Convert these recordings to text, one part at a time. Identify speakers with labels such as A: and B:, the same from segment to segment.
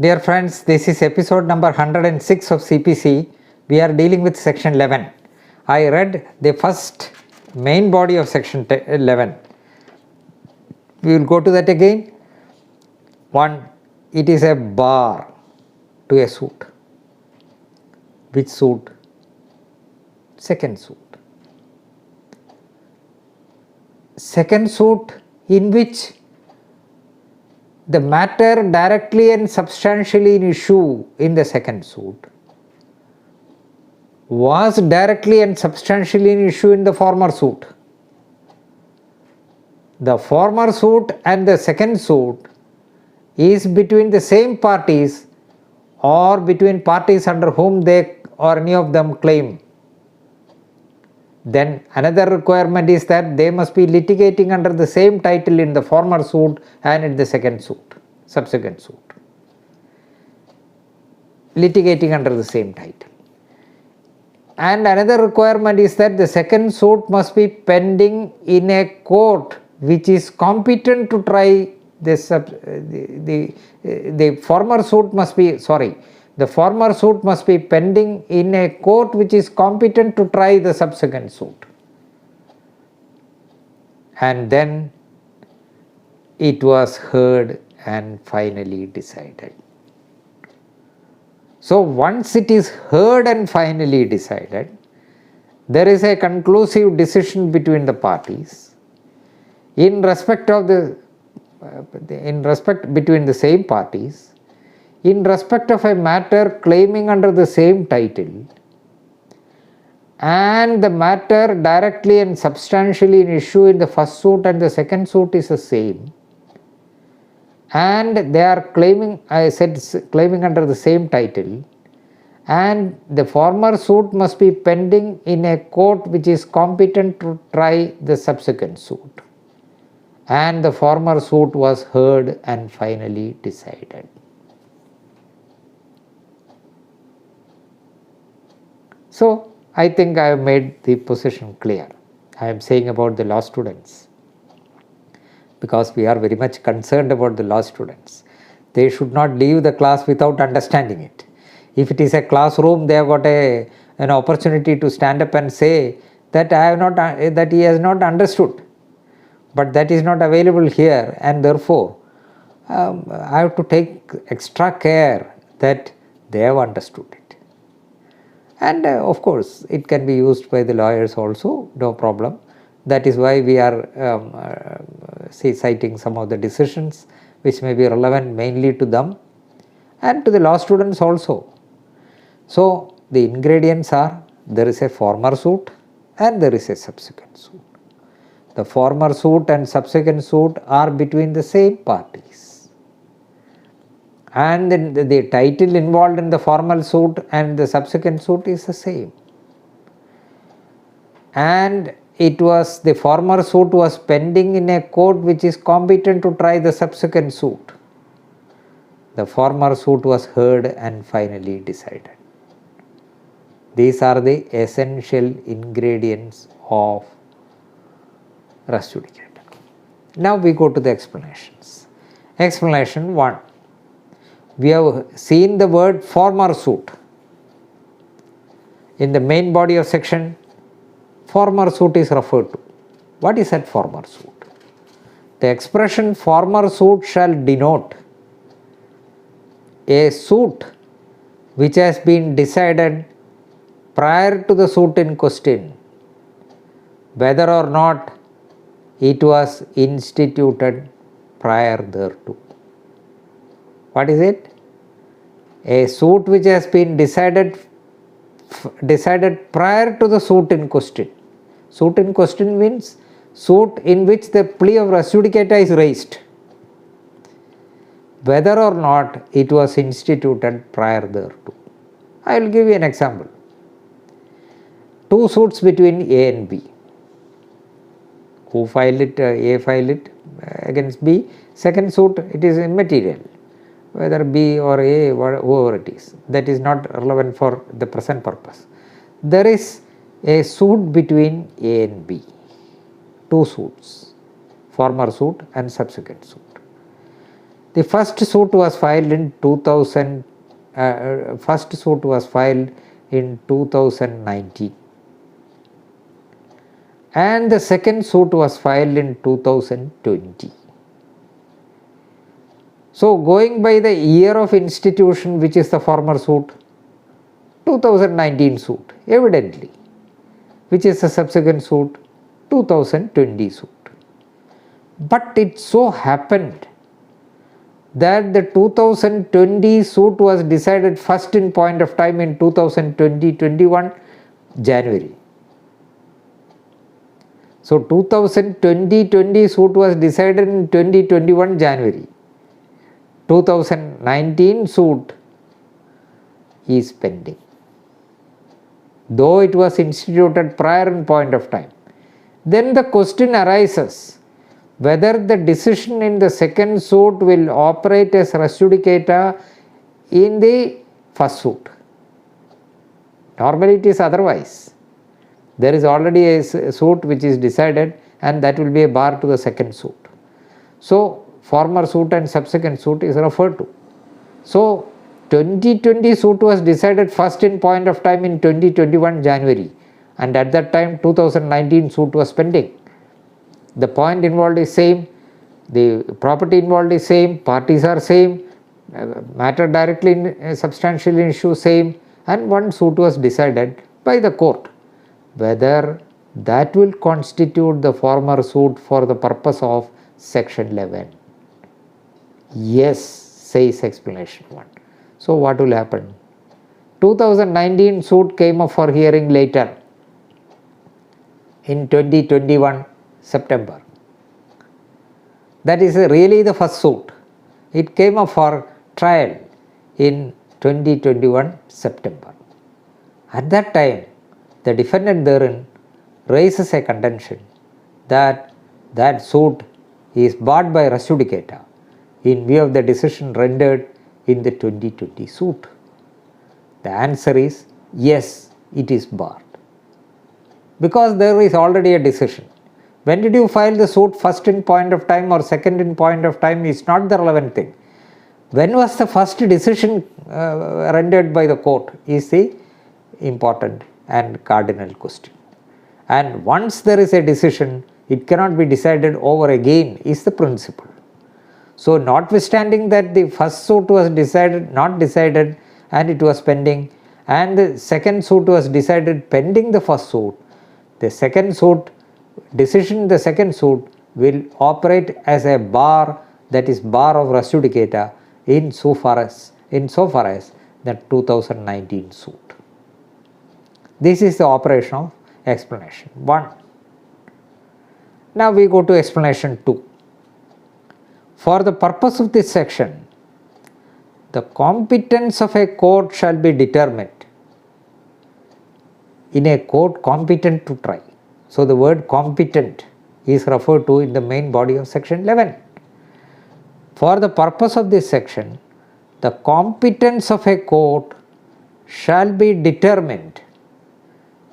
A: Dear friends, this is episode number 106 of CPC. We are dealing with section 11. I read the first main body of section 11. We will go to that again. 1. It is a bar to a suit. Which suit? Second suit. Second suit in which the matter directly and substantially in issue in the second suit was directly and substantially in issue in the former suit. The former suit and the second suit is between the same parties or between parties under whom they or any of them claim. Then another requirement is that they must be litigating under the same title in the former suit and in the second suit, subsequent suit. Litigating under the same title. And another requirement is that the second suit must be pending in a court which is competent to try the former suit must be, the former suit must be pending in a court which is competent to try the subsequent suit. And then it was heard and finally decided. So once it is heard and finally decided, there is a conclusive decision between the parties in respect between the same parties in respect of a matter claiming under the same title, and the matter directly and substantially in issue in the first suit and the second suit is the same, and they are claiming under the same title, and the former suit must be pending in a court which is competent to try the subsequent suit, and the former suit was heard and finally decided. So, I think I have made the position clear. I am saying about the law students because we are very much concerned about the law students. They should not leave the class without understanding it. If it is a classroom, they have got an opportunity to stand up and say that that he has not understood. But that is not available here, and therefore I have to take extra care that they have understood it. And of course, it can be used by the lawyers also, no problem. That is why we are citing some of the decisions which may be relevant mainly to them and to the law students also. So, the ingredients are: there is a former suit and there is a subsequent suit. The former suit and subsequent suit are between the same parties. And then the title involved in the formal suit and the subsequent suit is the same. And the former suit was pending in a court which is competent to try the subsequent suit. The former suit was heard and finally decided. These are the essential ingredients of res judicata. Now we go to the explanations. Explanation 1. We have seen the word former suit. In the main body of section, former suit is referred to. What is that former suit? The expression former suit shall denote a suit which has been decided prior to the suit in question, whether or not it was instituted prior thereto. What is it? A suit which has been decided prior to the suit in question. Suit in question means suit in which the plea of res judicata is raised, whether or not it was instituted prior thereto. I will give you an example. Two suits between A and B. Who filed it? A filed it against B. Second suit, it is immaterial. Whether B or A, whoever it is, that is not relevant for the present purpose. There is a suit between A and B, two suits, former suit and subsequent suit. The first suit was filed in 2019 and the second suit was filed in 2020. So going by the year of institution, which is the former suit, 2019 suit evidently, which is the subsequent suit, 2020 suit. But it so happened that the 2020 suit was decided first in point of time in 2020-21 January. So 2020 suit was decided in 2021 January. 2019 suit is pending, though it was instituted prior in point of time. Then the question arises whether the decision in the second suit will operate as res judicata in the first suit. Normally it is otherwise. There is already a suit which is decided and that will be a bar to the second suit. So former suit and subsequent suit is referred to. So 2020 suit was decided first in point of time in 2021 January, and at that time 2019 suit was pending. The point involved is same, the property involved is same, parties are same, matter directly substantially in issue same, and one suit was decided by the court. Whether that will constitute the former suit for the purpose of section 11. Yes, says explanation 1. So what will happen? 2019 suit came up for hearing later in 2021 September. That is really the first suit. It came up for trial in 2021 September. At that time, the defendant therein raises a contention that that suit is barred by res judicata in view of the decision rendered in the 2020 suit. The answer is yes, it is barred, because there is already a decision. When did you file the suit, first in point of time or second in point of time, is not the relevant thing. When was the first decision rendered by the court is the important and cardinal question. And once there is a decision, it cannot be decided over again is the principle. So notwithstanding that the first suit was not decided and it was pending, and the second suit was decided pending the first suit, the second suit decision in the second suit will operate as a bar, that is bar of res judicata insofar as the 2019 suit. This is the operation of explanation 1. Now we go to explanation 2. For the purpose of this section, the competence of a court shall be determined in a court competent to try. So the word competent is referred to in the main body of section 11. For the purpose of this section, the competence of a court shall be determined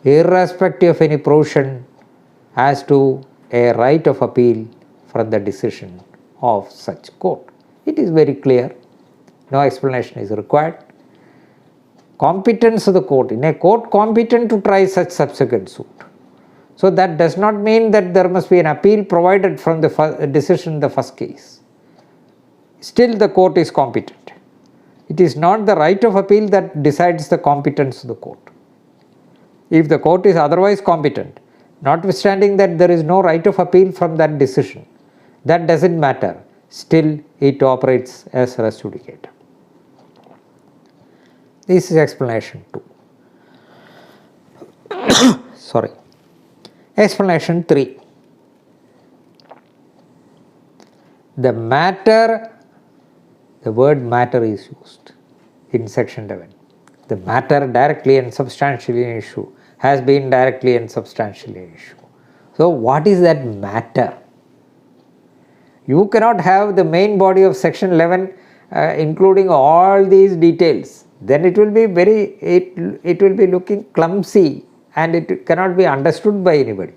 A: irrespective of any provision as to a right of appeal from the decision of such court. It is very clear, no explanation is required. Competence of the court, in a court competent to try such subsequent suit. So that does not mean that there must be an appeal provided from the decision in the first case. Still the court is competent. It is not the right of appeal that decides the competence of the court. If the court is otherwise competent, notwithstanding that there is no right of appeal from that decision, that doesn't matter. Still it operates as res judicata. This is explanation 2. Sorry. Explanation 3. The word matter is used in section 11. The matter directly and substantially in issue has been directly and substantially in issue. So what is that matter? You cannot have the main body of section 11 including all these details. Then it will be it will be looking clumsy and it cannot be understood by anybody.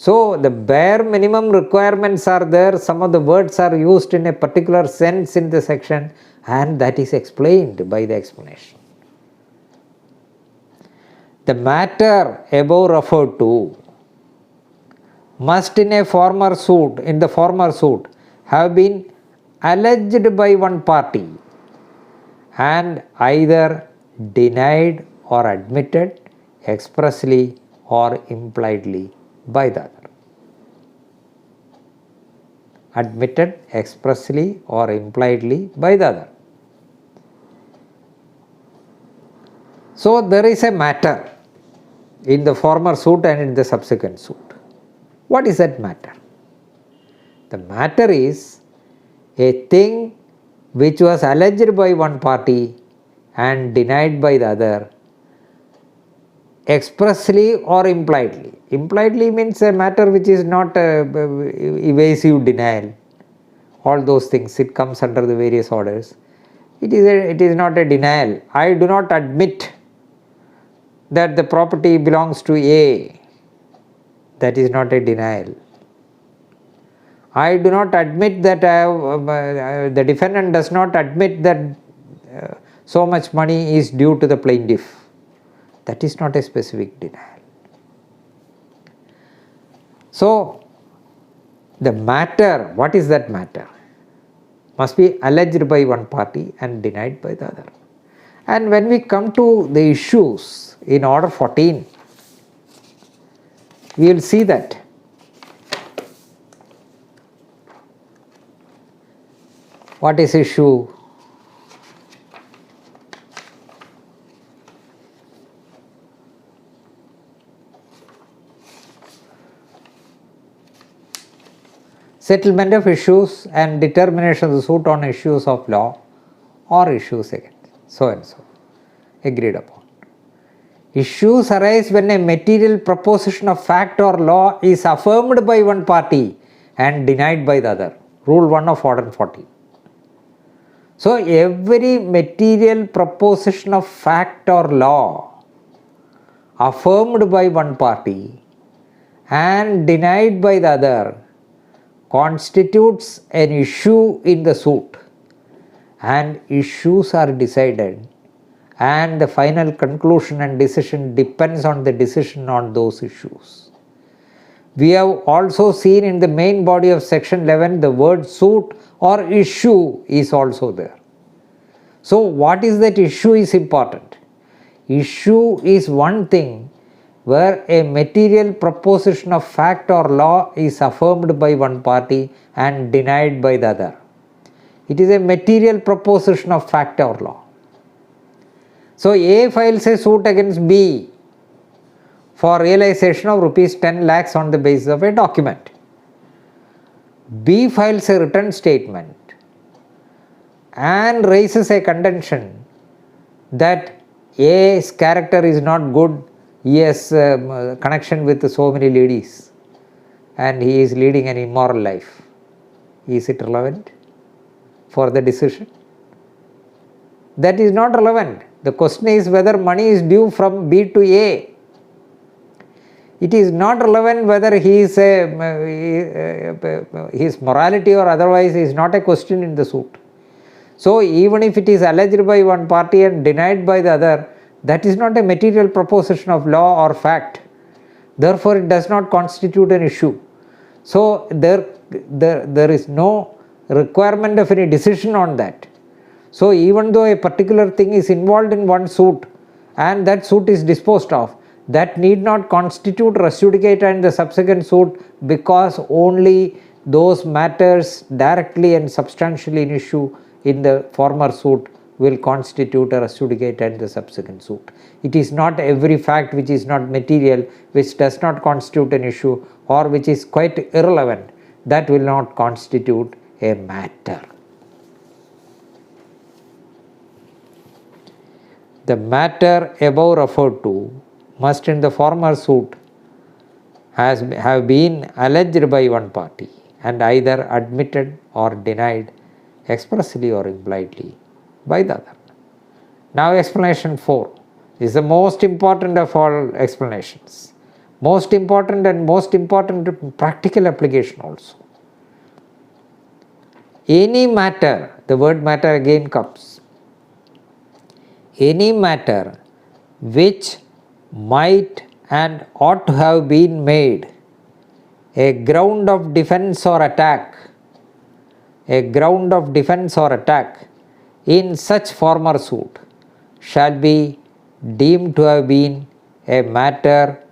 A: So the bare minimum requirements are there, some of the words are used in a particular sense in the section, and that is explained by the explanation. The matter above referred to must in the former suit have been alleged by one party and either denied or admitted expressly or impliedly by the other. Admitted expressly or impliedly by the other. So there is a matter in the former suit and in the subsequent suit. What is that matter? The matter is a thing which was alleged by one party and denied by the other, expressly or impliedly. Impliedly means a matter which is not evasive denial. All those things, it comes under the various orders. It is not a denial. I do not admit that the property belongs to A. That is not a denial. I do not admit that the defendant does not admit that so much money is due to the plaintiff. That is not a specific denial. So the matter, what is that matter? Must be alleged by one party and denied by the other. And when we come to the issues in order 14, we will see that what is issue? Settlement of issues and determination of the suit on issues of law or issues against so and so, agreed upon. Issues arise when a material proposition of fact or law is affirmed by one party and denied by the other. Rule 1 of Order 14. So every material proposition of fact or law affirmed by one party and denied by the other constitutes an issue in the suit, and issues are decided, and the final conclusion and decision depends on the decision on those issues. We have also seen in the main body of section 11 the word suit or issue is also there. So what is that issue is important. Issue is one thing where a material proposition of fact or law is affirmed by one party and denied by the other. It is a material proposition of fact or law. So A files a suit against B for realization of rupees 10 lakhs on the basis of a document. B files a written statement and raises a contention that A's character is not good, he has connection with so many ladies and he is leading an immoral life. Is it relevant for the decision? That is not relevant. The question is whether money is due from B to A. It is not relevant whether his morality or otherwise is not a question in the suit. So even if it is alleged by one party and denied by the other, that is not a material proposition of law or fact. Therefore it does not constitute an issue. So there is no requirement of any decision on that. So even though a particular thing is involved in one suit and that suit is disposed of, that need not constitute res judicata in the subsequent suit, because only those matters directly and substantially in issue in the former suit will constitute a res judicata in the subsequent suit. It is not every fact which is not material, which does not constitute an issue or which is quite irrelevant, that will not constitute a matter. The matter above referred to must in the former suit have been alleged by one party and either admitted or denied expressly or impliedly by the other. Now explanation 4 is the most important of all explanations. Most important and most important practical application also. Any matter, the word matter again comes. Any matter which might and ought to have been made a ground of defense or attack, in such former suit shall be deemed to have been a matter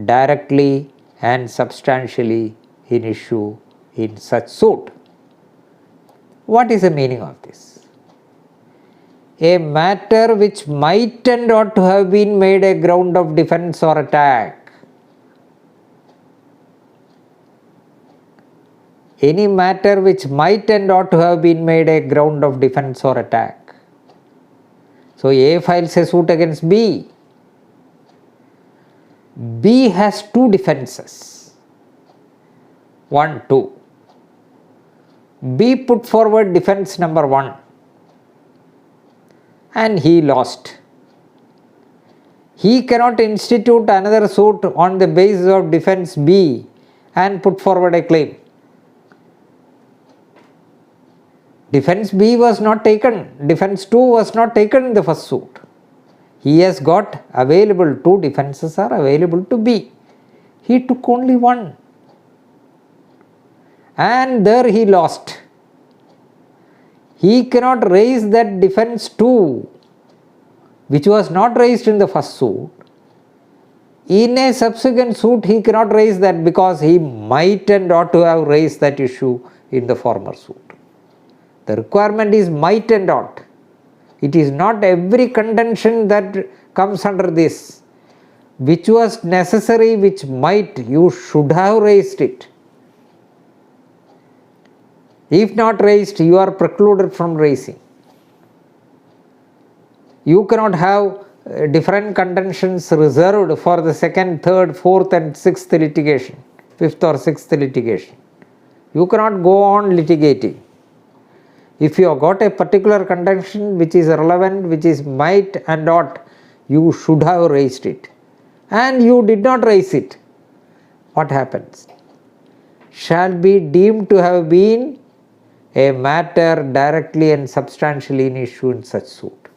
A: directly and substantially in issue in such suit. What is the meaning of this? A matter which might and ought to have been made a ground of defense or attack. Any matter which might and ought to have been made a ground of defense or attack. So A files a suit against B. B has two defenses. 1, 2. B put forward defense number 1 and he lost. He cannot institute another suit on the basis of defense B and put forward a claim. Defense B was not taken, defense 2 was not taken in the first suit. He has got available, two defenses are available to B. He took only one. And there he lost. He cannot raise that defense 2, which was not raised in the first suit. In a subsequent suit, he cannot raise that because he might and ought to have raised that issue in the former suit. The requirement is might and ought. It is not every contention that comes under this. Which was necessary, which might, you should have raised it. If not raised, you are precluded from raising. You cannot have different contentions reserved for the second, third, fourth and sixth litigation, fifth or sixth litigation. You cannot go on litigating. If you have got a particular contention which is relevant, which is might and ought, you should have raised it. And you did not raise it. What happens? Shall be deemed to have been a matter directly and substantially in issue in such suit.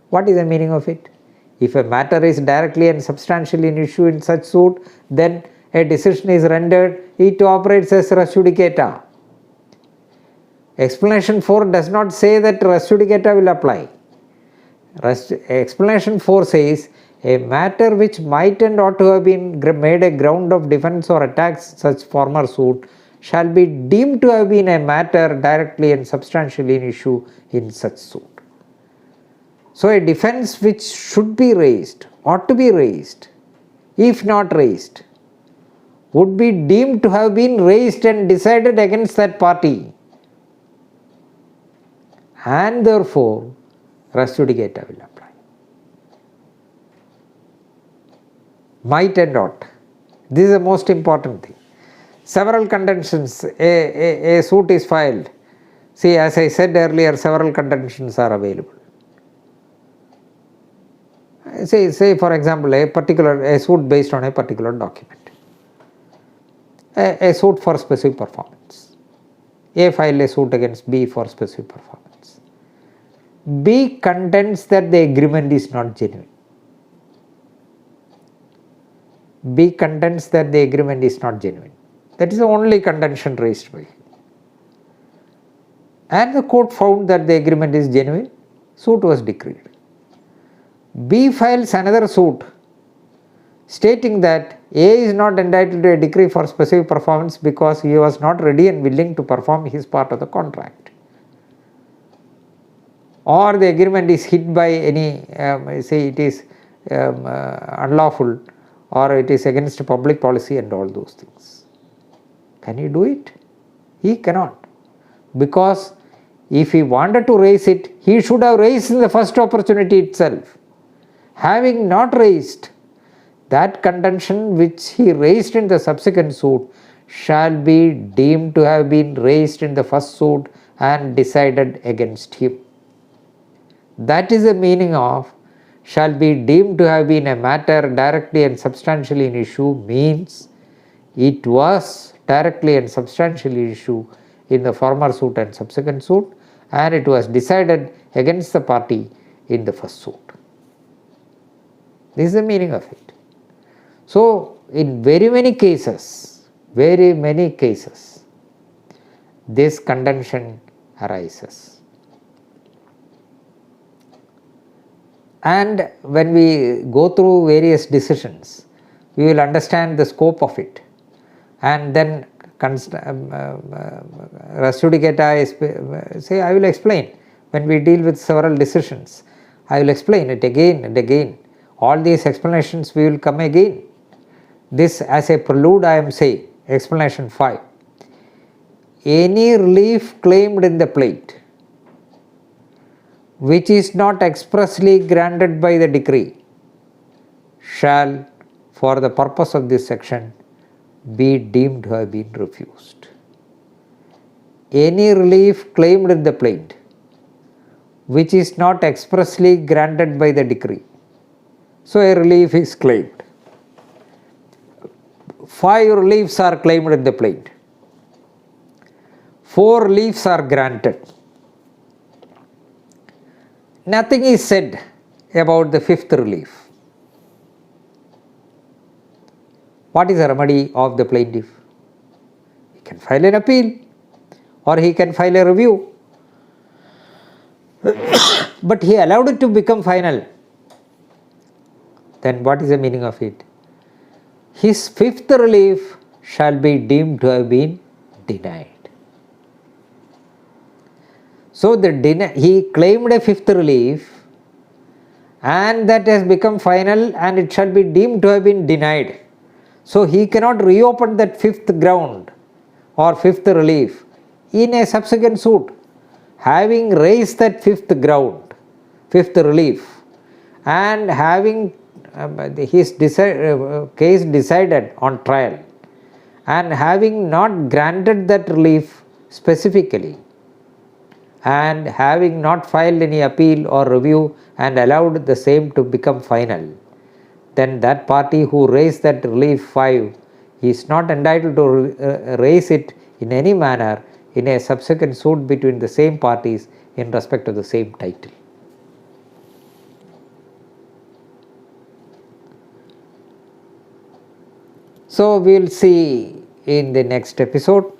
A: What is the meaning of it? If a matter is directly and substantially in issue in such suit, then a decision is rendered, it operates as res judicata. Explanation 4 does not say that res judicata will apply. Explanation 4 says, a matter which might and ought to have been made a ground of defense or attack such former suit shall be deemed to have been a matter directly and substantially in issue in such suit. So a defense which should be raised, ought to be raised, if not raised, would be deemed to have been raised and decided against that party. And therefore, res judicata will apply. Might and ought. This is the most important thing. Several contentions, a suit is filed. See, as I said earlier, several contentions are available. Say for example, a suit based on a particular document. A suit for specific performance. A filed a suit against B for specific performance. B contends that the agreement is not genuine. B contends that the agreement is not genuine. That is the only contention raised by him. And the court found that the agreement is genuine, suit was decreed. B files another suit stating that A is not entitled to a decree for specific performance because he was not ready and willing to perform his part of the contract. Or the agreement is hit by any, say it is unlawful or it is against public policy and all those things. Can he do it? He cannot. Because if he wanted to raise it, he should have raised in the first opportunity itself. Having not raised, that contention which he raised in the subsequent suit shall be deemed to have been raised in the first suit and decided against him. That is the meaning of shall be deemed to have been a matter directly and substantially in issue means it was directly and substantially issue in the former suit and subsequent suit, and it was decided against the party in the first suit. This is the meaning of it. So, in very many cases, this contention arises. And when we go through various decisions, we will understand the scope of it, and then res judicata is, say, I will explain. When we deal with several decisions, I will explain it again and again. All these explanations we will come again. This as a prelude I am saying, explanation 5. Any relief claimed in the plaint which is not expressly granted by the decree shall, for the purpose of this section, be deemed to have been refused. Any relief claimed in the plaint which is not expressly granted by the decree. So a relief is claimed. 5 reliefs are claimed in the plaint. 4 reliefs are granted. Nothing is said about the 5th relief. What is the remedy of the plaintiff? He can file an appeal or he can file a review. But he allowed it to become final. Then what is the meaning of it? His 5th relief shall be deemed to have been denied. So he claimed a 5th relief and that has become final and it shall be deemed to have been denied. So he cannot reopen that 5th ground or 5th relief in a subsequent suit. Having raised that 5th ground, 5th relief, and having his case decided on trial, and having not granted that relief specifically, and having not filed any appeal or review and allowed the same to become final, then that party who raised that relief 5 is not entitled to raise it in any manner in a subsequent suit between the same parties in respect of the same title. So we will see in the next episode.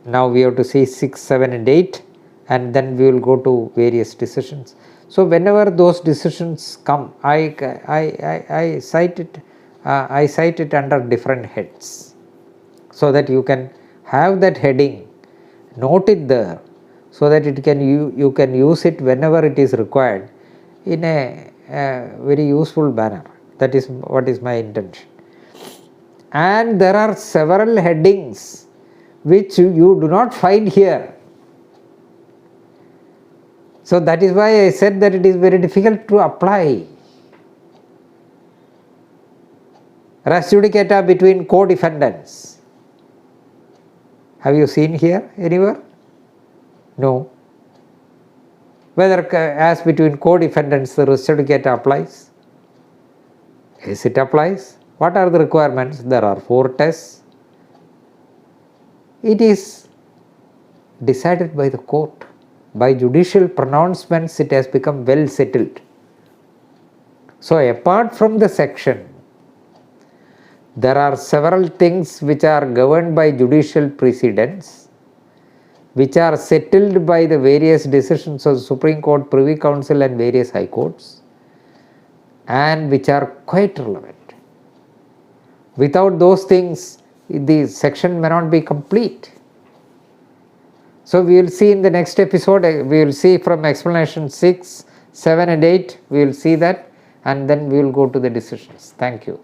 A: Now we have to see 6, 7 and 8, and then we will go to various decisions. So whenever those decisions come, I cite it under different heads, so that you can have that heading, note it there, so that it can you can use it whenever it is required in a very useful manner. That is what is my intention. And there are several headings which you do not find here. So that is why I said that it is very difficult to apply res judicata between co-defendants. Have you seen here anywhere? No. Whether as between co-defendants the res judicata applies? Yes, it applies. What are the requirements? There are 4 tests. It is decided by the court. By judicial pronouncements it has become well settled. So apart from the section, there are several things which are governed by judicial precedents, which are settled by the various decisions of the Supreme Court, Privy Council and various high courts, and which are quite relevant. Without those things, the section may not be complete. So we will see in the next episode, we will see from explanation 6, 7 and 8, we will see that, and then we will go to the decisions. Thank you.